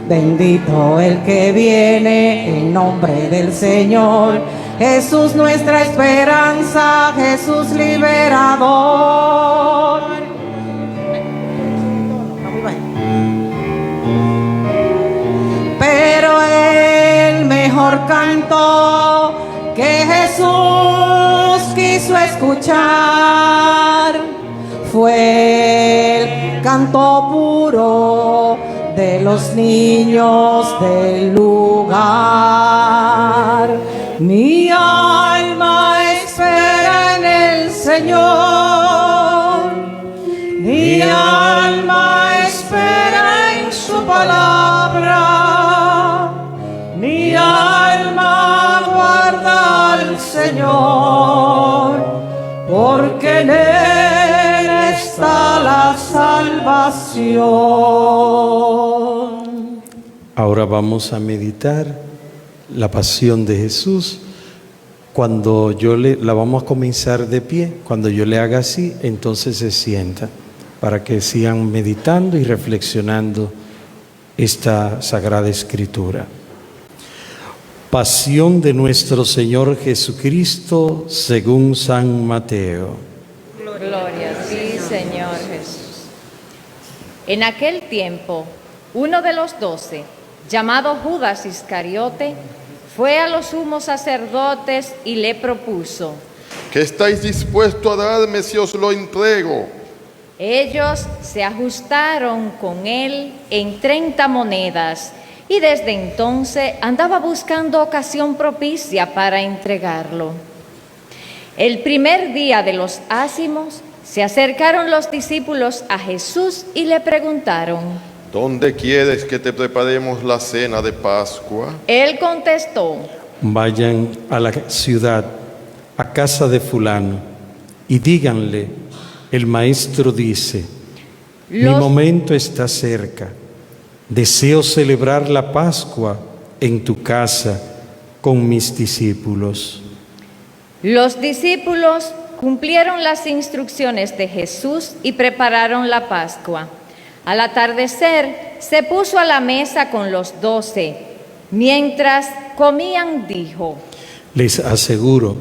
Bendito el que viene en nombre del Señor. Jesús nuestra esperanza, Jesús liberador. Pero el mejor canto que Jesús quiso escuchar fue el canto puro de los niños del lugar. Mi alma espera en el Señor, mi alma espera en su palabra, mi alma guarda al Señor, porque en Él está la salvación. Ahora vamos a meditar la pasión de Jesús. Cuando la vamos a comenzar de pie, cuando yo le haga así, entonces se sienta, para que sigan meditando y reflexionando esta Sagrada Escritura. Pasión de nuestro Señor Jesucristo según San Mateo. Gloria a ti, Señor Jesús. En aquel tiempo, uno de los 12, llamado Judas Iscariote, fue a los sumos sacerdotes y le propuso: ¿Qué estáis dispuestos a darme si os lo entrego? Ellos se ajustaron con él en 30 monedas y desde entonces andaba buscando ocasión propicia para entregarlo. El primer día de los ázimos se acercaron los discípulos a Jesús y le preguntaron: ¿Dónde quieres que te preparemos la cena de Pascua? Él contestó: Vayan a la ciudad, a casa de fulano, y díganle: el maestro dice, mi momento está cerca, deseo celebrar la Pascua en tu casa con mis discípulos. Los discípulos cumplieron las instrucciones de Jesús y prepararon la Pascua. Al atardecer, se puso a la mesa con los 12. Mientras comían, dijo: Les aseguro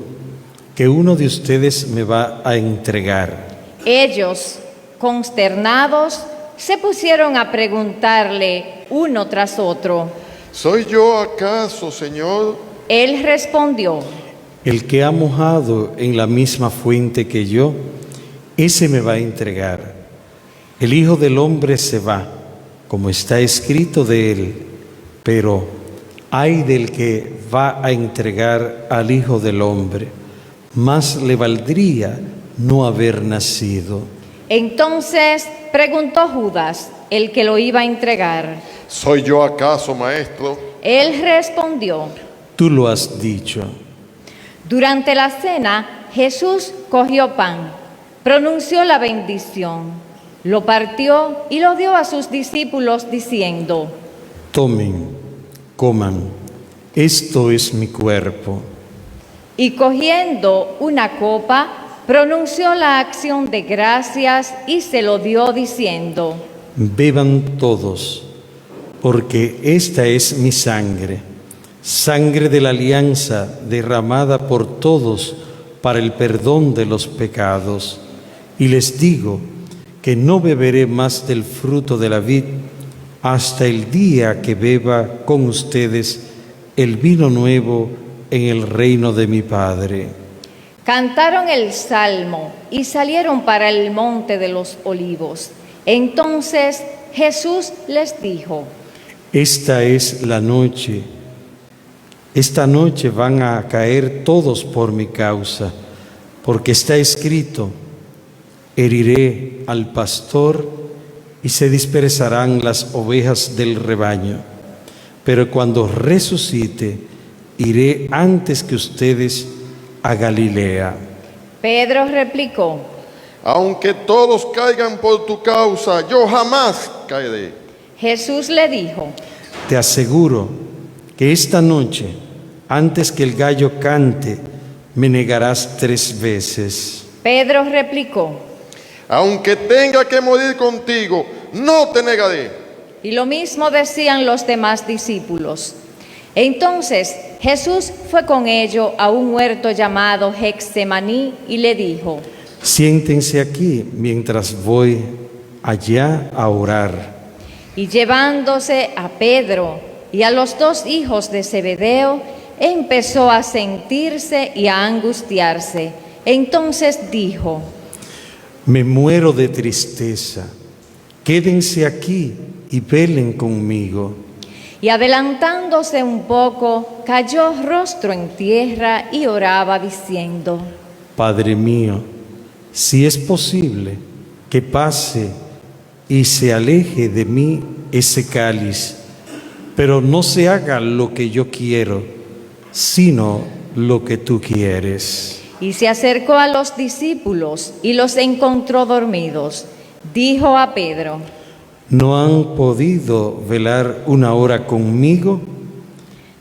que uno de ustedes me va a entregar. Ellos, consternados, se pusieron a preguntarle uno tras otro: ¿Soy yo acaso, Señor? Él respondió: El que ha mojado en la misma fuente que yo, ese me va a entregar. El Hijo del Hombre se va, como está escrito de él, pero ay del que va a entregar al Hijo del Hombre, más le valdría no haber nacido. Entonces preguntó Judas, el que lo iba a entregar: ¿Soy yo acaso, maestro? Él respondió: Tú lo has dicho. Durante la cena, Jesús cogió pan, pronunció la bendición, lo partió y lo dio a sus discípulos diciendo: Tomen, coman, esto es mi cuerpo. Y cogiendo una copa, pronunció la acción de gracias y se lo dio diciendo: Beban todos, porque esta es mi sangre, sangre de la alianza derramada por todos para el perdón de los pecados. Y les digo que no beberé más del fruto de la vid hasta el día que beba con ustedes el vino nuevo en el reino de mi Padre. Cantaron el salmo y salieron para el monte de los olivos. Entonces Jesús les dijo: Esta es la noche. Esta noche van a caer todos por mi causa, porque está escrito: heriré al pastor y se dispersarán las ovejas del rebaño. Pero cuando resucite, iré antes que ustedes a Galilea. Pedro replicó: Aunque todos caigan por tu causa, yo jamás caeré. Jesús le dijo: Te aseguro que esta noche, antes que el gallo cante, me negarás 3 veces. Pedro replicó: Aunque tenga que morir contigo, no te negaré. y lo mismo decían los demás discípulos. Entonces Jesús fue con ellos a un huerto llamado Getsemaní y le dijo: siéntense aquí mientras voy allá a orar. Y llevándose a Pedro y a los dos hijos de Zebedeo, empezó a sentirse y a angustiarse. Entonces dijo: me muero de tristeza, quédense aquí y velen conmigo. Y adelantándose un poco, cayó rostro en tierra y oraba diciendo: Padre mío, si es posible, que pase y se aleje de mí ese cáliz, pero no se haga lo que yo quiero, sino lo que tú quieres. Y se acercó a los discípulos y los encontró dormidos. Dijo a Pedro: ¿no han podido velar una hora conmigo?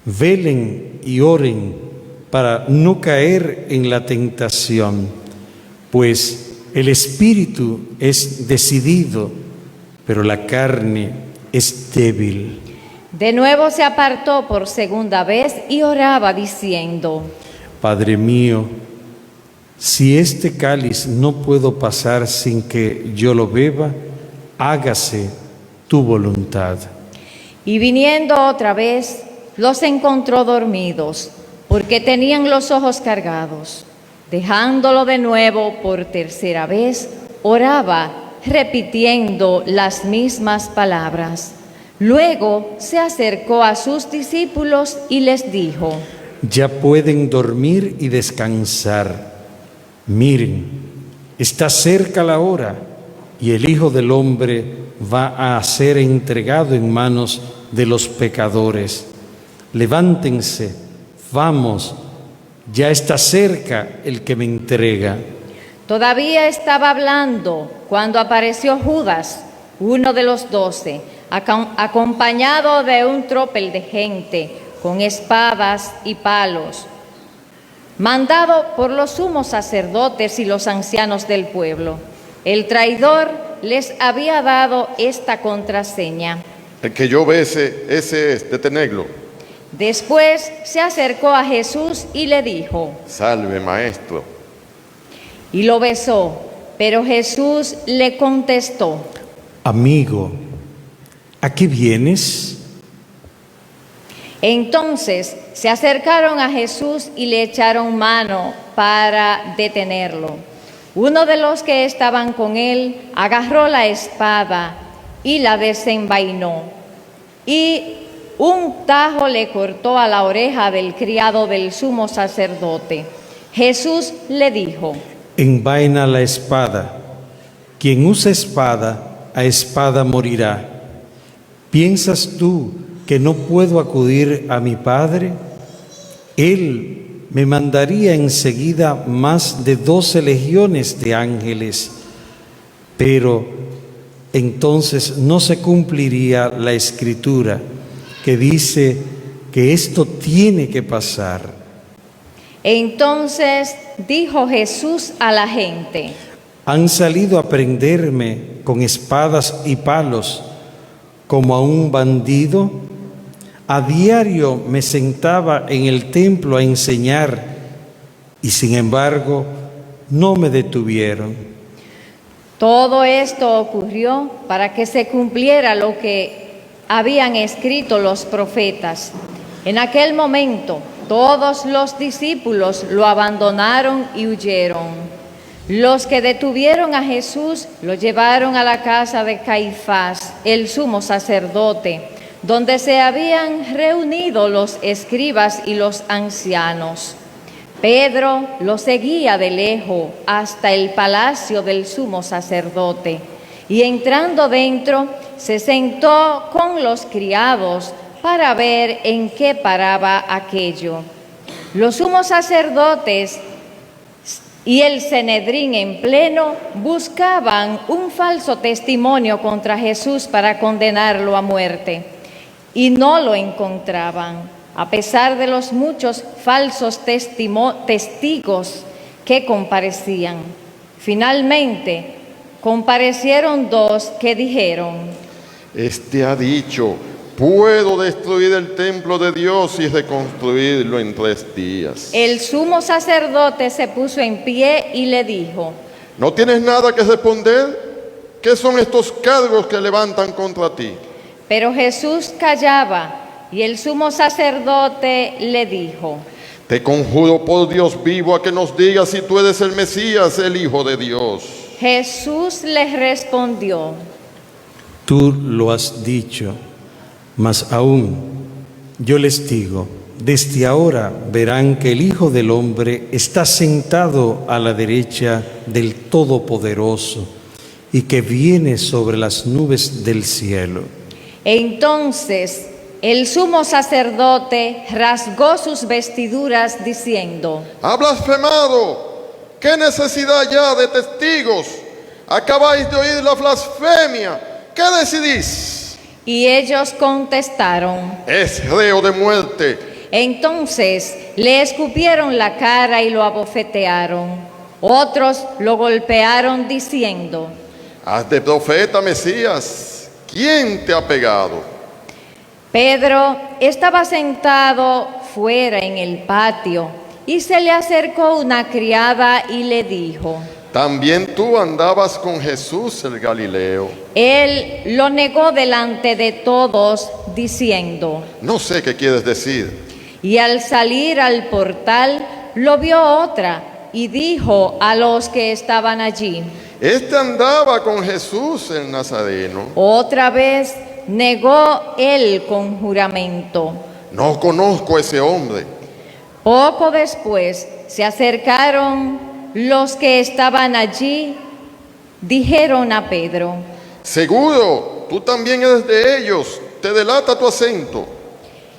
Velen y oren para no caer en la tentación, pues el espíritu es decidido, pero la carne es débil. De nuevo se apartó por segunda vez y oraba diciendo: Padre mío, si este cáliz no puedo pasar sin que yo lo beba, hágase tu voluntad. Y viniendo otra vez, los encontró dormidos, porque tenían los ojos cargados. Dejándolo de nuevo por tercera vez, oraba, repitiendo las mismas palabras. Luego se acercó a sus discípulos y les dijo: ya pueden dormir y descansar. Miren, está cerca la hora y el Hijo del Hombre va a ser entregado en manos de los pecadores. Levántense, vamos, ya está cerca el que me entrega. Todavía estaba hablando cuando apareció Judas, uno de los 12, acompañado de un tropel de gente con espadas y palos, mandado por los sumos sacerdotes y los ancianos del pueblo. El traidor les había dado esta contraseña: el que yo bese, ese es, detenedlo. Después se acercó a Jesús y le dijo: salve, maestro. Y lo besó, pero Jesús le contestó: amigo, ¿a qué vienes? Entonces se acercaron a Jesús y le echaron mano para detenerlo. Uno de los que estaban con él agarró la espada y la desenvainó, y un tajo le cortó a la oreja del criado del sumo sacerdote. Jesús le dijo: envaina la espada. Quien usa espada, a espada morirá. ¿Piensas tú que no puedo acudir a mi Padre? Él me mandaría enseguida más de 12 legiones de ángeles, pero entonces no se cumpliría la Escritura que dice que esto tiene que pasar. Entonces dijo Jesús a la gente: han salido a prenderme con espadas y palos como a un bandido. A diario me sentaba en el templo a enseñar y sin embargo no me detuvieron. Todo esto ocurrió para que se cumpliera lo que habían escrito los profetas. En aquel momento todos los discípulos lo abandonaron y huyeron. Los que detuvieron a Jesús lo llevaron a la casa de Caifás, el sumo sacerdote, donde se habían reunido los escribas y los ancianos. Pedro lo seguía de lejos hasta el palacio del sumo sacerdote, y entrando dentro se sentó con los criados para ver en qué paraba aquello. Los sumos sacerdotes y el Sanedrín en pleno buscaban un falso testimonio contra Jesús para condenarlo a muerte, y no lo encontraban, a pesar de los muchos falsos testigos que comparecían. Finalmente, comparecieron 2 que dijeron: Este ha dicho: puedo destruir el templo de Dios y reconstruirlo en 3 días. El sumo sacerdote se puso en pie y le dijo: ¿No tienes nada que responder? ¿Qué son estos cargos que levantan contra ti? Pero Jesús callaba, y el sumo sacerdote le dijo: Te conjuro por Dios vivo a que nos digas si tú eres el Mesías, el Hijo de Dios. Jesús les respondió: Tú lo has dicho, mas aún yo les digo, desde ahora verán que el Hijo del Hombre está sentado a la derecha del Todopoderoso y que viene sobre las nubes del cielo. Entonces el sumo sacerdote rasgó sus vestiduras diciendo: ¡Ha blasfemado! ¿Qué necesidad ya de testigos? Acabáis de oír la blasfemia. ¿Qué decidís? Y ellos contestaron: Es reo de muerte. Entonces le escupieron la cara y lo abofetearon. Otros lo golpearon diciendo: Haz de profeta, Mesías. ¿Quién te ha pegado? Pedro estaba sentado fuera en el patio y se le acercó una criada y le dijo: También tú andabas con Jesús el Galileo. Él lo negó delante de todos diciendo: No sé qué quieres decir. Y al salir al portal lo vio otra y dijo a los que estaban allí: Este andaba con Jesús el Nazareno. Otra vez negó él con juramento. No conozco a ese hombre. Poco después se acercaron los que estaban allí, dijeron a Pedro: Seguro, tú también eres de ellos. Te delata tu acento.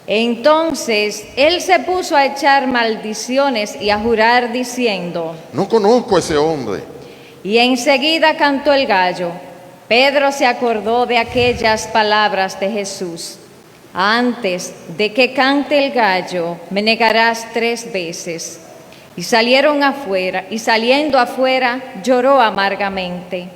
Entonces él se puso a echar maldiciones y a jurar diciendo: No conozco a ese hombre. Y enseguida cantó el gallo. Pedro se acordó de aquellas palabras de Jesús: antes de que cante el gallo, me negarás 3 veces. Y saliendo afuera, lloró amargamente.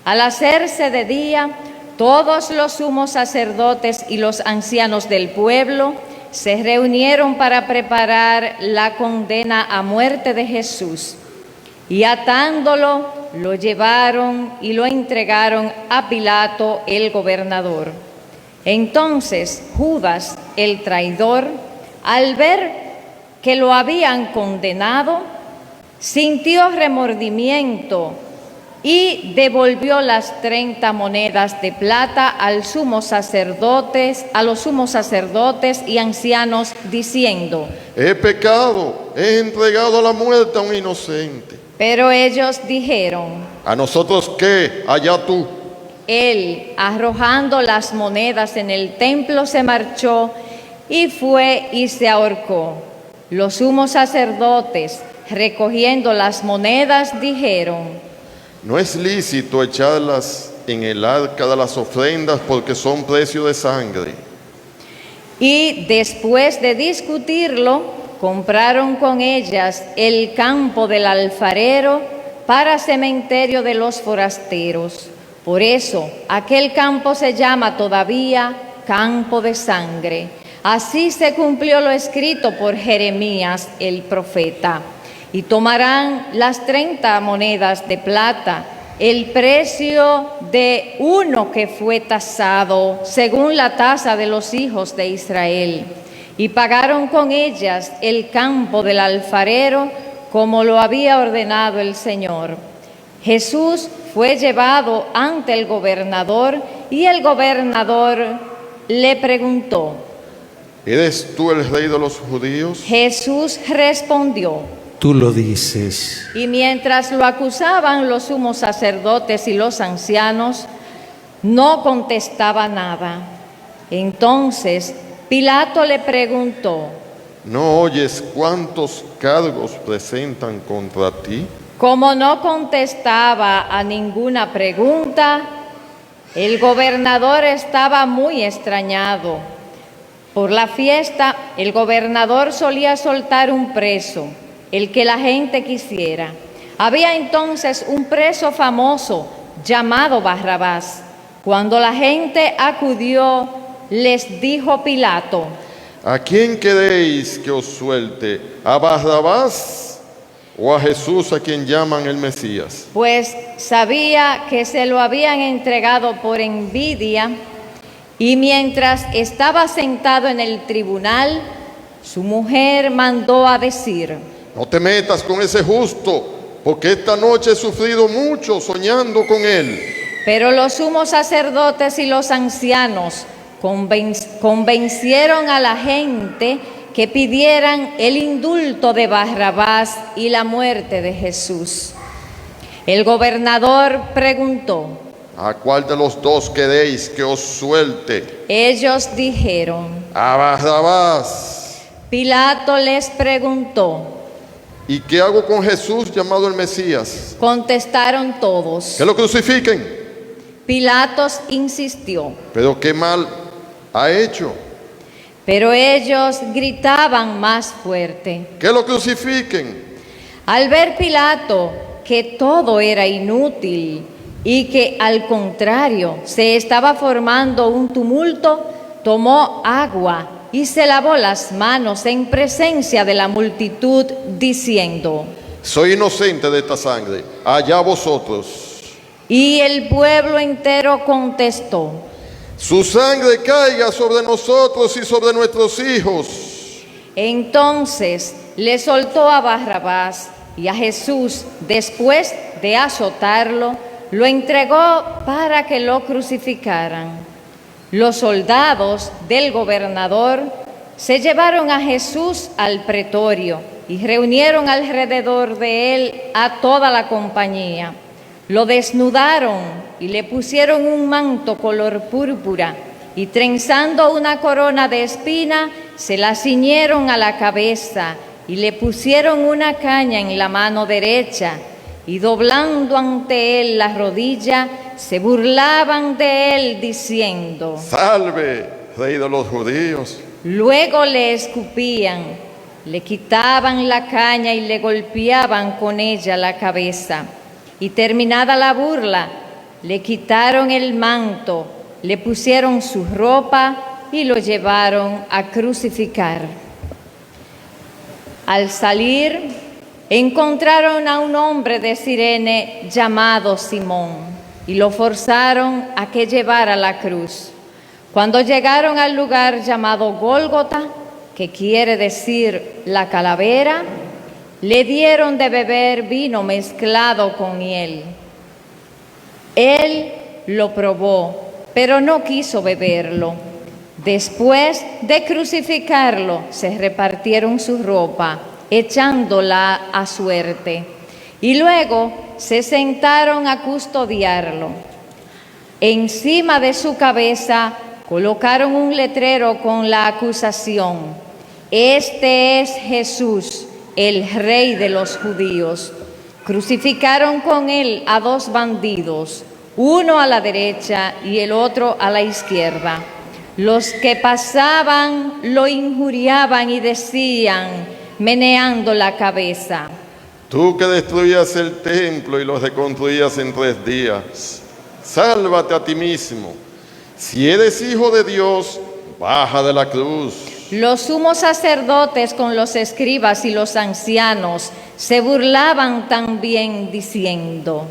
Al hacerse de día, todos los sumos sacerdotes y los ancianos del pueblo se reunieron para preparar la condena a muerte de Jesús. Y atándolo, lo llevaron y lo entregaron a Pilato, el gobernador. Entonces Judas, el traidor, al ver que lo habían condenado, sintió remordimiento y devolvió las 30 monedas de plata a los sumos sacerdotes y ancianos, diciendo: He pecado, he entregado a la muerte a un inocente. Pero ellos dijeron: ¿A nosotros qué? Allá tú. Él, arrojando las monedas en el templo, se marchó y fue y se ahorcó. Los sumos sacerdotes, recogiendo las monedas, dijeron: No es lícito echarlas en el arca de las ofrendas porque son precio de sangre. Y después de discutirlo, compraron con ellas el campo del alfarero para cementerio de los forasteros. Por eso aquel campo se llama todavía campo de sangre. Así se cumplió lo escrito por Jeremías el profeta. Y tomarán las 30 monedas de plata, el precio de uno que fue tasado según la tasa de los hijos de Israel. Y pagaron con ellas el campo del alfarero como lo había ordenado el Señor. Jesús fue llevado ante el gobernador y el gobernador le preguntó: ¿Eres tú el rey de los judíos? Jesús respondió: Tú lo dices. Y mientras lo acusaban los sumos sacerdotes y los ancianos, no contestaba nada. Entonces Pilato le preguntó: ¿No oyes cuántos cargos presentan contra ti? Como no contestaba a ninguna pregunta, el gobernador estaba muy extrañado. Por la fiesta, el gobernador solía soltar un preso, el que la gente quisiera. Había entonces un preso famoso llamado Barrabás. Cuando la gente acudió, les dijo Pilato: ¿A quién queréis que os suelte? ¿A Barrabás o a Jesús, a quien llaman el Mesías? pues sabía que se lo habían entregado por envidia, y mientras estaba sentado en el tribunal, su mujer mandó a decir: No te metas con ese justo, porque esta noche he sufrido mucho soñando con él. Pero los sumos sacerdotes y los ancianos convencieron a la gente que pidieran el indulto de Barrabás y la muerte de Jesús. El gobernador preguntó: ¿A cuál de los dos queréis que os suelte? Ellos dijeron. A Barrabás. Pilato les preguntó. ¿Y qué hago con Jesús llamado el Mesías? Contestaron todos. Que lo crucifiquen. Pilatos insistió. Pero qué mal ha hecho. Pero ellos gritaban más fuerte. Que lo crucifiquen. Al ver Pilato que todo era inútil y que al contrario se estaba formando un tumulto, tomó agua y se lavó las manos en presencia de la multitud, diciendo: Soy inocente de esta sangre, allá vosotros. Y el pueblo entero contestó: Su sangre caiga sobre nosotros y sobre nuestros hijos. Entonces le soltó a Barrabás, y a Jesús, después de azotarlo, lo entregó para que lo crucificaran. Los soldados del gobernador se llevaron a Jesús al pretorio y reunieron alrededor de él a toda la compañía. Lo desnudaron y le pusieron un manto color púrpura, y trenzando una corona de espina, se la ciñeron a la cabeza y le pusieron una caña en la mano derecha, y doblando ante él la rodilla, se burlaban de él diciendo: Salve, Rey de los judíos. Luego le escupían, le quitaban la caña y le golpeaban con ella la cabeza. Y terminada la burla, le quitaron el manto, le pusieron su ropa y lo llevaron a crucificar. Al salir, encontraron a un hombre de Cirene llamado Simón y lo forzaron a que llevara la cruz. Cuando llegaron al lugar llamado Gólgota, que quiere decir la calavera, le dieron de beber vino mezclado con hiel. Él lo probó, pero no quiso beberlo. Después de crucificarlo, se repartieron su ropa, echándola a suerte, y luego se sentaron a custodiarlo. Encima de su cabeza colocaron un letrero con la acusación: Este es Jesús, el Rey de los judíos. Crucificaron con él a dos bandidos, uno a la derecha y el otro a la izquierda. Los que pasaban lo injuriaban y decían, meneando la cabeza: Tú que destruías el templo y lo reconstruías en 3 días, sálvate a ti mismo. Si eres hijo de Dios, baja de la cruz. Los sumos sacerdotes con los escribas y los ancianos se burlaban también diciendo: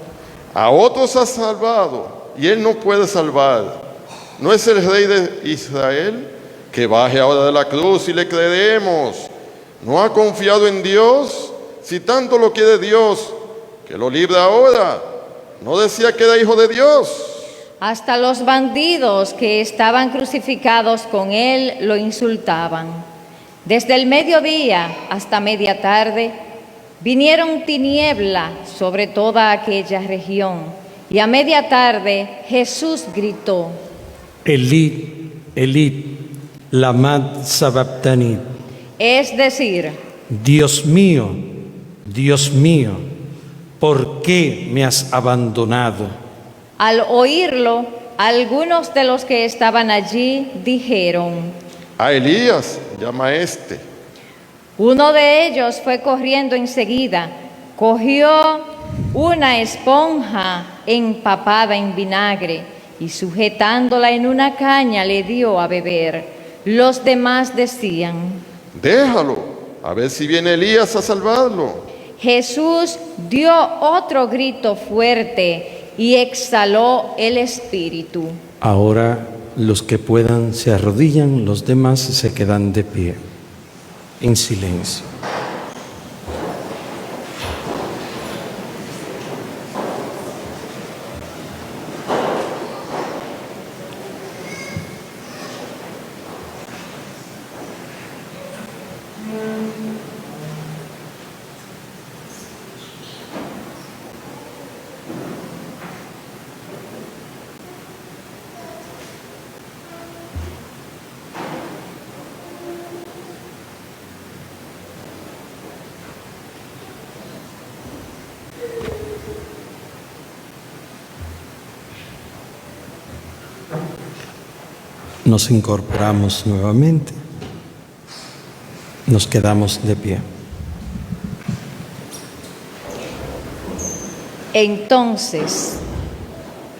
A otros has salvado y él no puede salvar. ¿No es el Rey de Israel? Que baje ahora de la cruz y le creeremos. ¿No ha confiado en Dios? Si tanto lo quiere Dios, que lo libre ahora. ¿No decía que era hijo de Dios? Hasta los bandidos que estaban crucificados con él lo insultaban. Desde el mediodía hasta media tarde vinieron tinieblas sobre toda aquella región, y a media tarde Jesús gritó: Elí, Elí, lama sabactani. Es decir, Dios mío, ¿por qué me has abandonado? al oírlo, algunos de los que estaban allí dijeron: A Elías llama a este. Uno de ellos fue corriendo enseguida, cogió una esponja empapada en vinagre y sujetándola en una caña le dio a beber. Los demás decían: déjalo, a ver si viene Elías a salvarlo. Jesús dio otro grito fuerte y exhaló el espíritu. Ahora los que puedan se arrodillan, los demás se quedan de pie, en silencio. Nos incorporamos nuevamente, nos quedamos de pie. Entonces,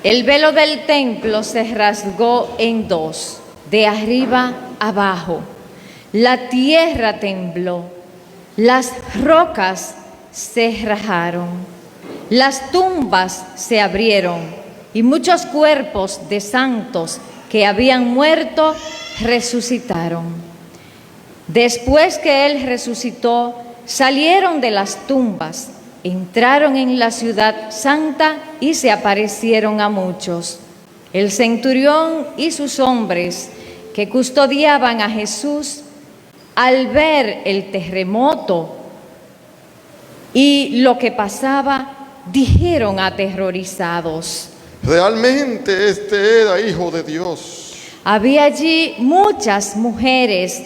el velo del templo se rasgó en dos, de arriba abajo. La tierra tembló, las rocas se rajaron, las tumbas se abrieron y muchos cuerpos de santos que habían muerto resucitaron. Después que Él resucitó, salieron de las tumbas, entraron en la ciudad santa y se aparecieron a muchos. El centurión y sus hombres que custodiaban a Jesús, al ver el terremoto y lo que pasaba, dijeron aterrorizados: realmente este era Hijo de Dios. Había allí muchas mujeres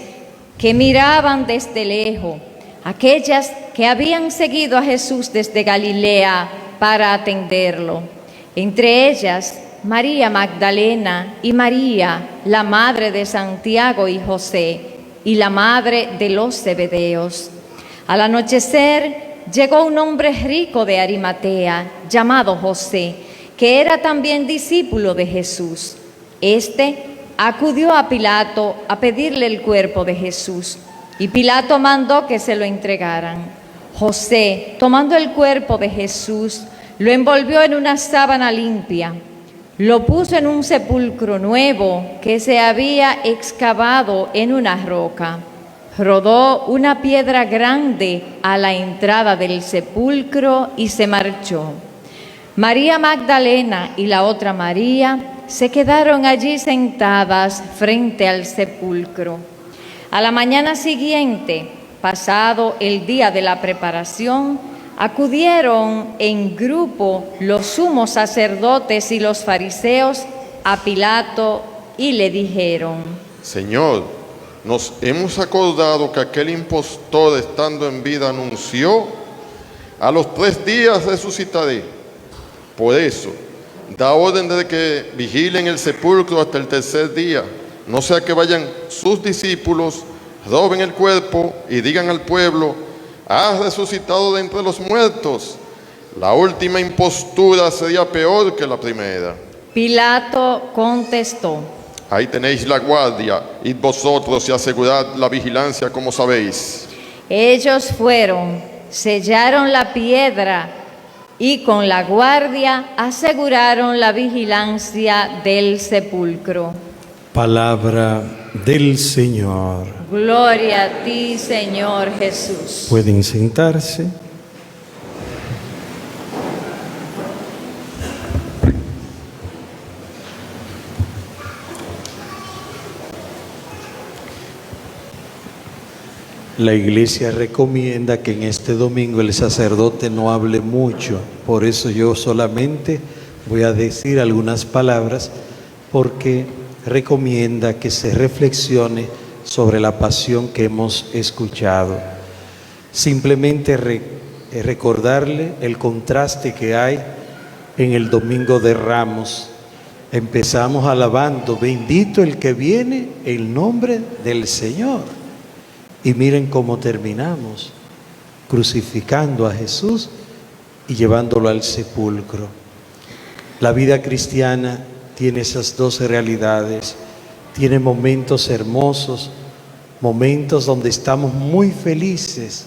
que miraban desde lejos, aquellas que habían seguido a Jesús desde Galilea para atenderlo. Entre ellas, María Magdalena y María, la madre de Santiago y José, y la madre de los Zebedeos. Al anochecer, llegó un hombre rico de Arimatea, llamado José, que era también discípulo de Jesús. Este acudió a Pilato a pedirle el cuerpo de Jesús, y Pilato mandó que se lo entregaran. José, tomando el cuerpo de Jesús, lo envolvió en una sábana limpia, lo puso en un sepulcro nuevo que se había excavado en una roca. Rodó una piedra grande a la entrada del sepulcro y se marchó. María Magdalena y la otra María se quedaron allí sentadas frente al sepulcro. A la mañana siguiente, pasado el día de la preparación, acudieron en grupo los sumos sacerdotes y los fariseos a Pilato y le dijeron: Señor, nos hemos acordado que aquel impostor estando en vida anunció: a los 3 días resucitaré. Por eso, da orden de que vigilen el sepulcro hasta el 3er día, no sea que vayan sus discípulos, roben el cuerpo y digan al pueblo: ha resucitado de entre los muertos. La última impostura sería peor que la primera. Pilato contestó: ahí tenéis la guardia, id vosotros y asegurad la vigilancia como sabéis. Ellos fueron, sellaron la piedra y con la guardia aseguraron la vigilancia del sepulcro. Palabra del Señor. Gloria a ti, Señor Jesús. Pueden sentarse. La Iglesia recomienda que en este domingo el sacerdote no hable mucho, por eso yo solamente voy a decir algunas palabras, porque recomienda que se reflexione sobre la pasión que hemos escuchado. Simplemente recordarle el contraste que hay en el Domingo de Ramos. Empezamos alabando: bendito el que viene en nombre del Señor. Y miren cómo terminamos, crucificando a Jesús y llevándolo al sepulcro. La vida cristiana tiene esas dos realidades. Tiene momentos hermosos, momentos donde estamos muy felices,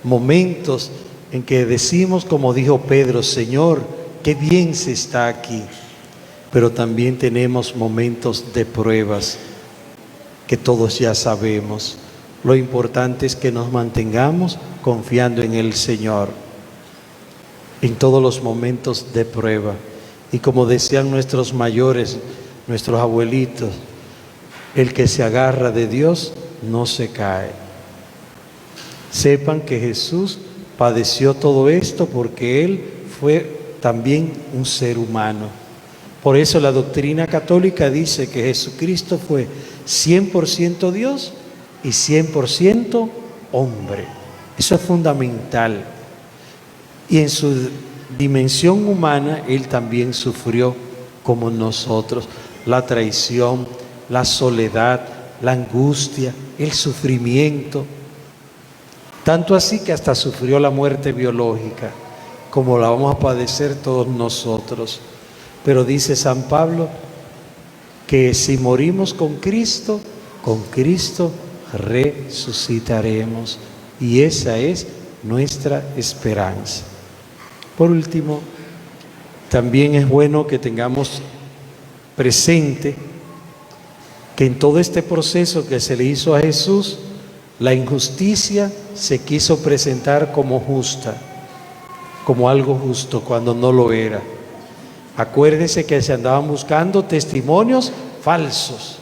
momentos en que decimos, como dijo Pedro, Señor, qué bien se está aquí. Pero también tenemos momentos de pruebas que todos ya sabemos. Lo importante es que nos mantengamos confiando en el Señor en todos los momentos de prueba. Y como decían nuestros mayores, nuestros abuelitos, el que se agarra de Dios no se cae. Sepan que Jesús padeció todo esto porque Él fue también un ser humano. Por eso la doctrina católica dice que Jesucristo fue 100% Dios y 100% hombre. Eso es fundamental. Y en su dimensión humana, Él también sufrió como nosotros la traición, la soledad, la angustia, el sufrimiento. Tanto así que hasta sufrió la muerte biológica, como la vamos a padecer todos nosotros. Pero dice San Pablo que si morimos con Cristo resucitaremos. Y esa es nuestra esperanza. Por último, también es bueno que tengamos presente que en todo este proceso que se le hizo a Jesús, la injusticia se quiso presentar como justa, como algo justo cuando no lo era. Acuérdese que se andaban buscando testimonios falsos,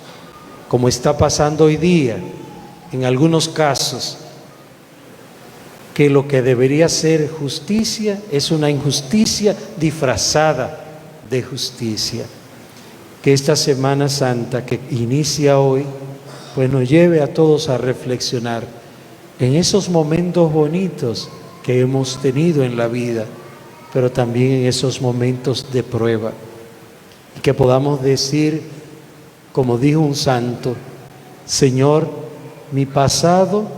como está pasando hoy día en algunos casos, que lo que debería ser justicia es una injusticia disfrazada de justicia. Que esta Semana Santa que inicia hoy, pues nos lleve a todos a reflexionar en esos momentos bonitos que hemos tenido en la vida, pero también en esos momentos de prueba. Y que podamos decir, como dijo un santo, Señor, mi pasado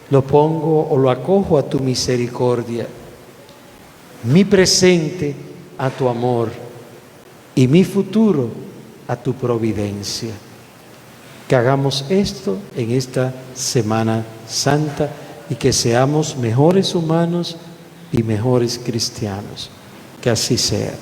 lo pongo o lo acojo a tu misericordia, mi presente a tu amor y mi futuro a tu providencia. Que hagamos esto en esta Semana Santa y que seamos mejores humanos y mejores cristianos. Que así sea.